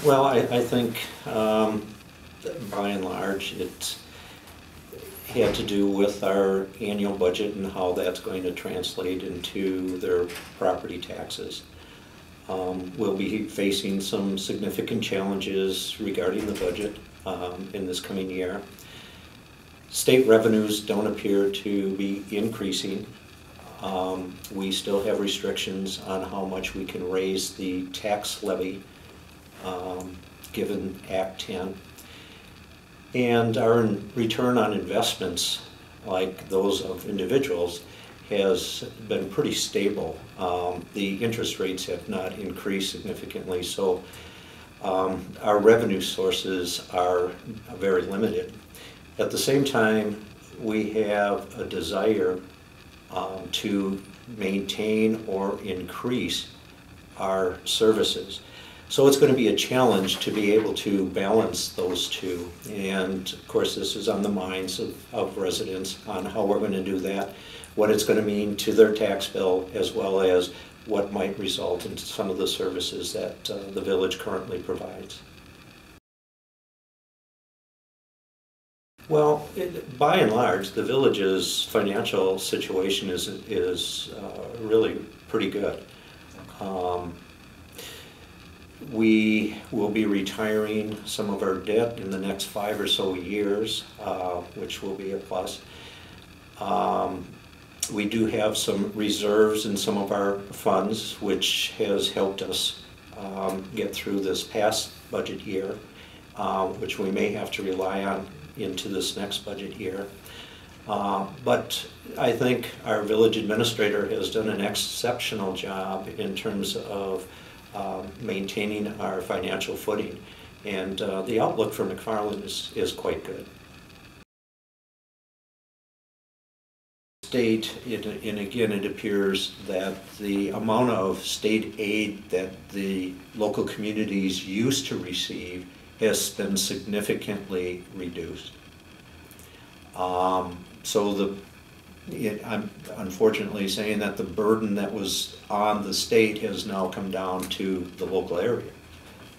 Well, I think by and large it had to do with our annual budget and how that's going to translate into their property taxes. We'll be facing some significant challenges regarding the budget in this coming year. State revenues don't appear to be increasing. We still have restrictions on how much we can raise the tax levy given Act 10. And our return on investments, like those of individuals, has been pretty stable. The interest rates have not increased significantly, so our revenue sources are very limited. At the same time, we have a desire to maintain or increase our services. So it's going to be a challenge to be able to balance those two. And of course, this is on the minds of residents on how we're going to do that, what it's going to mean to their tax bill, as well as what might result in some of the services that the village currently provides. Well, by and large, the village's financial situation is really pretty good. We will be retiring some of our debt in the next 5 or so years, which will be a plus. We do have some reserves in some of our funds, which has helped us get through this past budget year, which we may have to rely on into this next budget year. But I think our village administrator has done an exceptional job in terms of maintaining our financial footing, and the outlook for McFarland is quite good. State, and again it appears that the amount of state aid that the local communities used to receive has been significantly reduced. So I'm unfortunately saying that the burden that was on the state has now come down to the local area,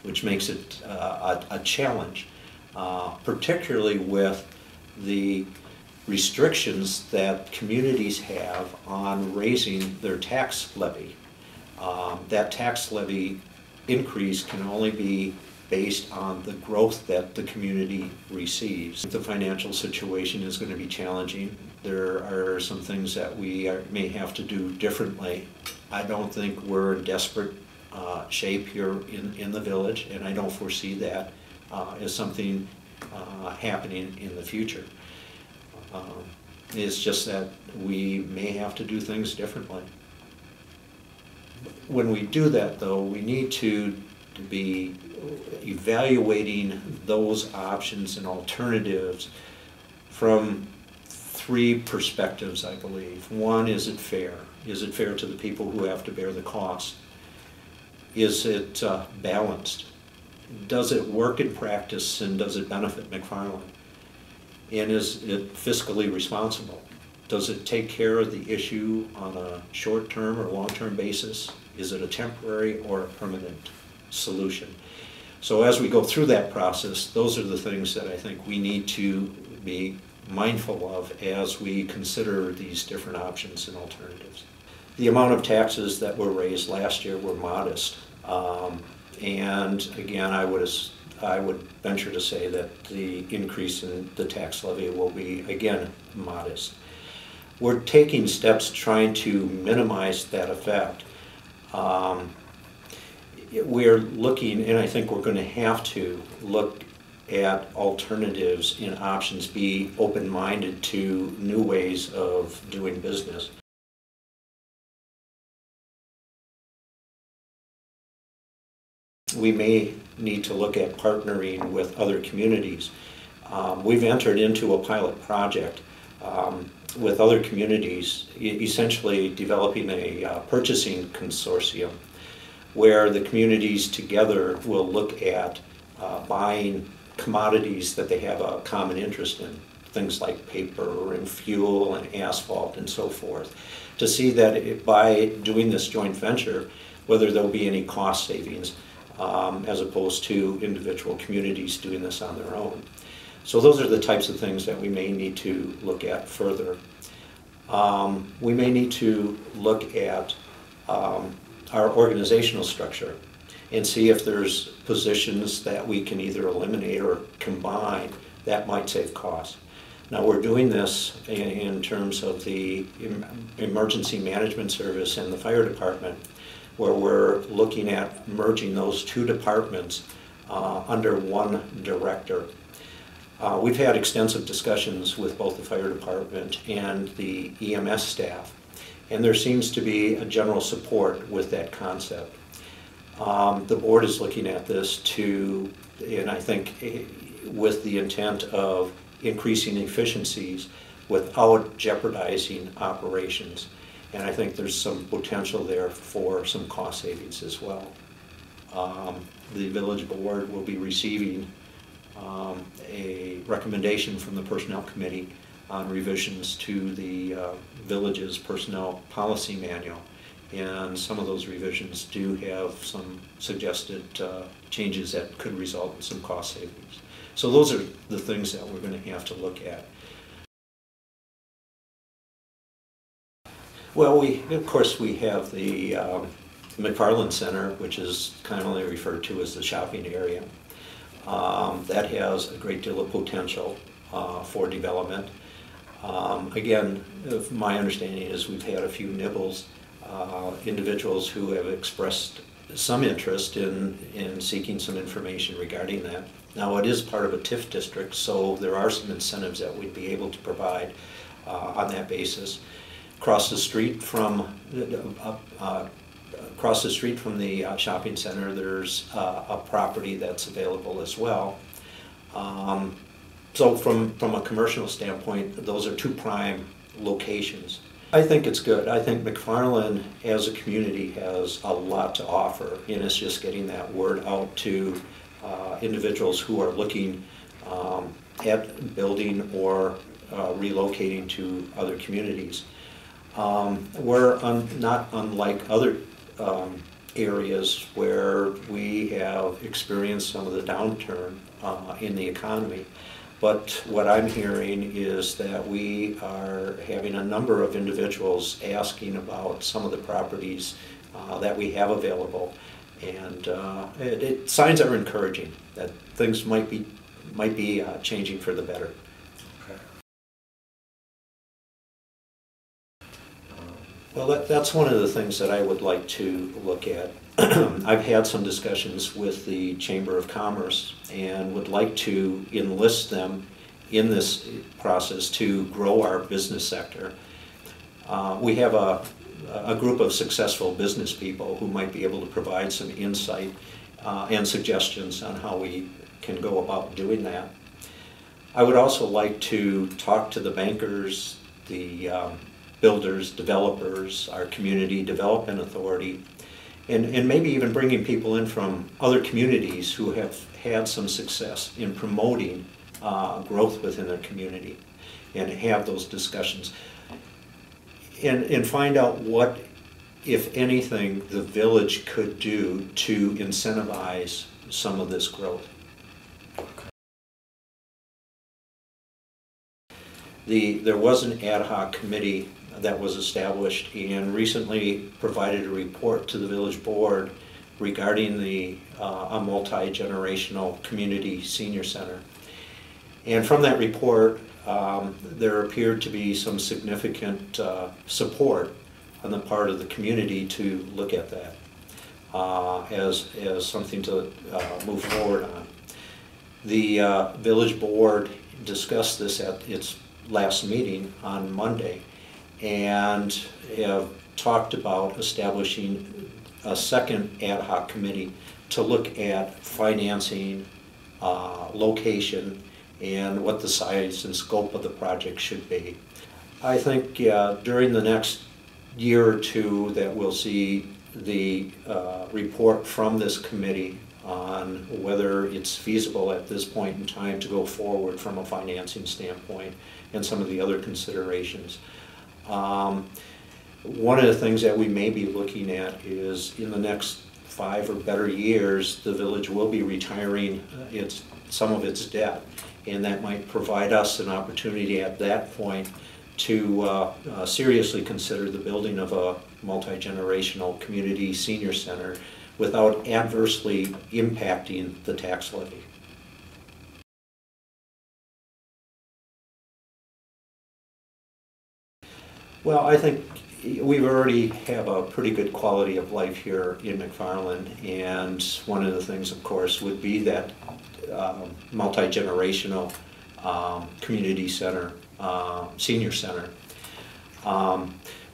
which makes it a challenge, particularly with the restrictions that communities have on raising their tax levy. That tax levy increase can only be based on the growth that the community receives. The financial situation is going to be challenging. There are some things that we may have to do differently. I don't think we're in desperate shape here in the village, and I don't foresee that as something happening in the future. It's just that we may have to do things differently. When we do that, though, we need to be evaluating those options and alternatives from 3 perspectives, I believe. One, is it fair? Is it fair to the people who have to bear the cost? Is it balanced? Does it work in practice, and does it benefit McFarland? And is it fiscally responsible? Does it take care of the issue on a short-term or long-term basis? Is it a temporary or a permanent solution? So as we go through that process, those are the things that I think we need to be mindful of as we consider these different options and alternatives. The amount of taxes that were raised last year were modest. And again, I would venture to say that the increase in the tax levy will be, again, modest. We're taking steps trying to minimize that effect. We're looking, and I think we're going to have to look at alternatives and options, be open-minded to new ways of doing business. We may need to look at partnering with other communities. We've entered into a pilot project with other communities, essentially developing a purchasing consortium where the communities together will look at buying commodities that they have a common interest in, things like paper and fuel and asphalt and so forth, to see that by doing this joint venture, whether there'll be any cost savings as opposed to individual communities doing this on their own. So those are the types of things that we may need to look at further. We may need to look at our organizational structure and see if there's positions that we can either eliminate or combine that might save costs. Now, we're doing this in terms of the emergency management service and the fire department, where we're looking at merging those two departments under one director. We've had extensive discussions with both the fire department and the EMS staff, and there seems to be a general support with that concept. The board is looking at this and I think with the intent of increasing efficiencies without jeopardizing operations. And I think there's some potential there for some cost savings as well. The village board will be receiving a recommendation from the personnel committee on revisions to the village's personnel policy manual. And some of those revisions do have some suggested changes that could result in some cost savings. So those are the things that we're going to have to look at. Well, of course, we have the McFarland Center, which is commonly referred to as the shopping area. That has a great deal of potential for development. Again, my understanding is we've had a few nibbles, individuals who have expressed some interest in seeking some information regarding that. Now, it is part of a TIF district, so there are some incentives that we'd be able to provide on that basis. Across the street from the shopping center, there's a property that's available as well. So from a commercial standpoint, those are two prime locations. I think it's good. I think McFarland as a community has a lot to offer, and it's just getting that word out to individuals who are looking at building or relocating to other communities. We're not unlike other areas where we have experienced some of the downturn in the economy. But what I'm hearing is that we are having a number of individuals asking about some of the properties that we have available. And signs are encouraging that things might be changing for the better. Well, that's one of the things that I would like to look at. I've had some discussions with the Chamber of Commerce and would like to enlist them in this process to grow our business sector. We have a group of successful business people who might be able to provide some insight and suggestions on how we can go about doing that. I would also like to talk to the bankers, the builders, developers, our community development authority, and maybe even bringing people in from other communities who have had some success in promoting growth within their community, and have those discussions and find out what, if anything, the village could do to incentivize some of this growth. There was an ad hoc committee that was established and recently provided a report to the village board regarding a multi-generational community senior center. And from that report, there appeared to be some significant support on the part of the community to look at that as something to move forward on. The village board discussed this at its last meeting on Monday and have talked about establishing a second ad hoc committee to look at financing, location, and what the size and scope of the project should be. I think during the next year or two that we'll see the report from this committee on whether it's feasible at this point in time to go forward from a financing standpoint and some of the other considerations. One of the things that we may be looking at is in the next 5 or better years, the village will be retiring some of its debt. And that might provide us an opportunity at that point to seriously consider the building of a multi-generational community senior center without adversely impacting the tax levy. Well, I think we already have a pretty good quality of life here in McFarland, and one of the things, of course, would be that multi-generational community center, senior center.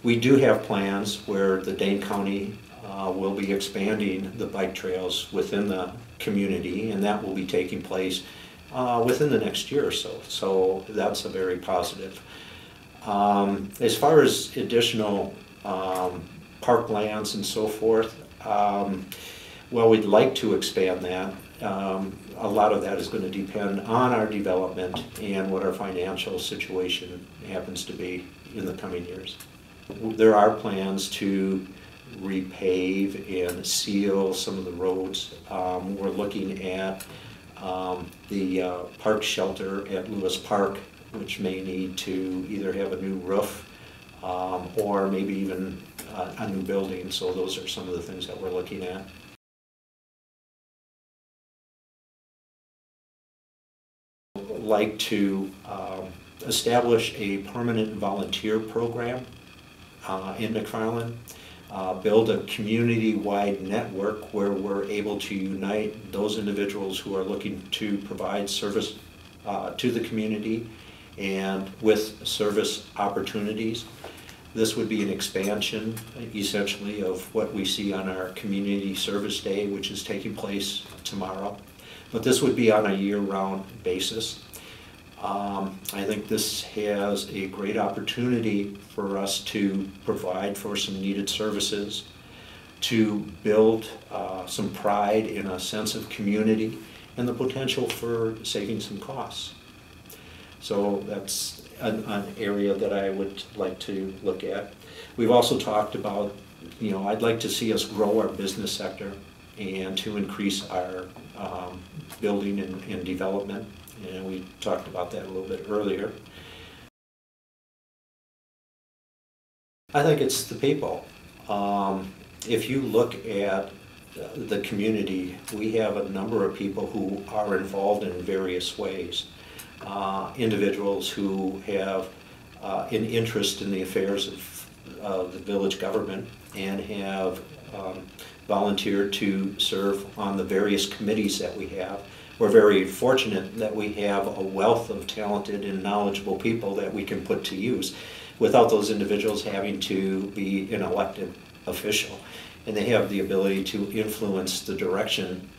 We do have plans where the Dane County will be expanding the bike trails within the community, and that will be taking place within the next year or so. So that's a very positive. As far as additional parklands and so forth, well, we'd like to expand that. A lot of that is going to depend on our development and what our financial situation happens to be in the coming years. There are plans to repave and seal some of the roads. We're looking at the park shelter at Lewis Park, which may need to either have a new roof or maybe even a new building. So those are some of the things that we're looking at. Like to establish a permanent volunteer program in McFarland, build a community-wide network where we're able to unite those individuals who are looking to provide service to the community and with service opportunities. This would be an expansion, essentially, of what we see on our Community Service Day, which is taking place tomorrow. But this would be on a year-round basis. I think this has a great opportunity for us to provide for some needed services, to build some pride in a sense of community, and the potential for saving some costs. So that's an area that I would like to look at. We've also talked about, I'd like to see us grow our business sector and to increase our building and development. And we talked about that a little bit earlier. I think it's the people. If you look at the community, we have a number of people who are involved in various ways. Individuals who have an interest in the affairs of the village government and have volunteered to serve on the various committees that we have. We're very fortunate that we have a wealth of talented and knowledgeable people that we can put to use without those individuals having to be an elected official. And they have the ability to influence the direction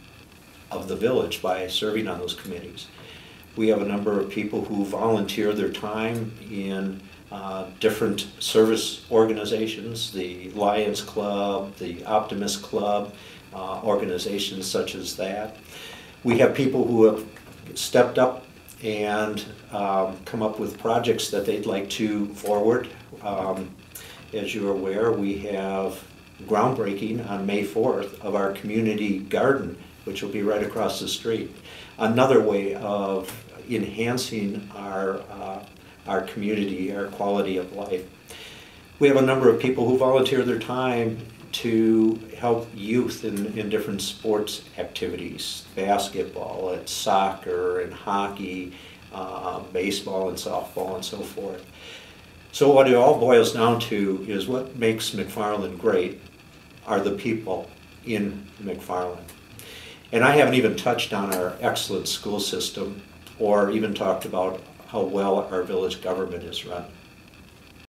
of the village by serving on those committees. We have a number of people who volunteer their time in different service organizations, the Lions Club, the Optimist Club, organizations such as that. We have people who have stepped up and come up with projects that they'd like to forward. As you're aware, we have groundbreaking on May 4th of our community garden, which will be right across the street. Another way of enhancing our community, our quality of life. We have a number of people who volunteer their time to help youth in different sports activities, basketball, and soccer, and hockey, baseball and softball, and so forth. So what it all boils down to is what makes McFarland great are the people in McFarland. And I haven't even touched on our excellent school system or even talked about how well our village government is run.